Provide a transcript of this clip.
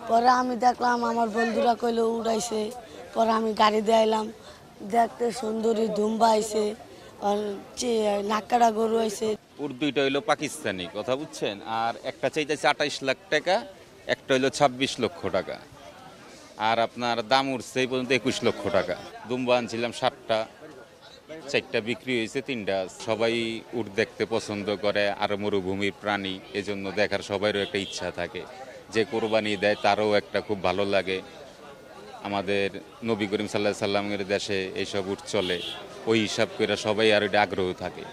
পরে আমি দেখলাম আমার বন্ধুরা কইলো উড়াইছে, পরে আমি গাড়ি দিয়ে আইলাম, দেখতে সুন্দরী দুম্বা আইছে, নাক্কাড়া গরু আইছে। উর্দুটা হইলো পাকিস্তানি, কথা বুঝছেন? আর একটা চাইতেছে 28 লাখ টাকা, একটা হইলো 26 লক্ষ টাকা, আর আপনার দাম উঠছে এই পর্যন্ত 21 লক্ষ টাকা। দুম্বা আনছিলাম 7টা, 4টা বিক্রি হয়েছে, 3টা। সবাই উট দেখতে পছন্দ করে, আর মরুভূমির প্রাণী, এজন্য দেখার সবাইরও একটা ইচ্ছা থাকে। যে কোরবানি দেয় তারও একটা খুব ভালো লাগে। আমাদের নবী করিম সাল্লাল্লাহু আলাইহি সাল্লামের দেশে এইসব উট চলে, ওই হিসাব করে সবাই আর আগ্রহ থাকে।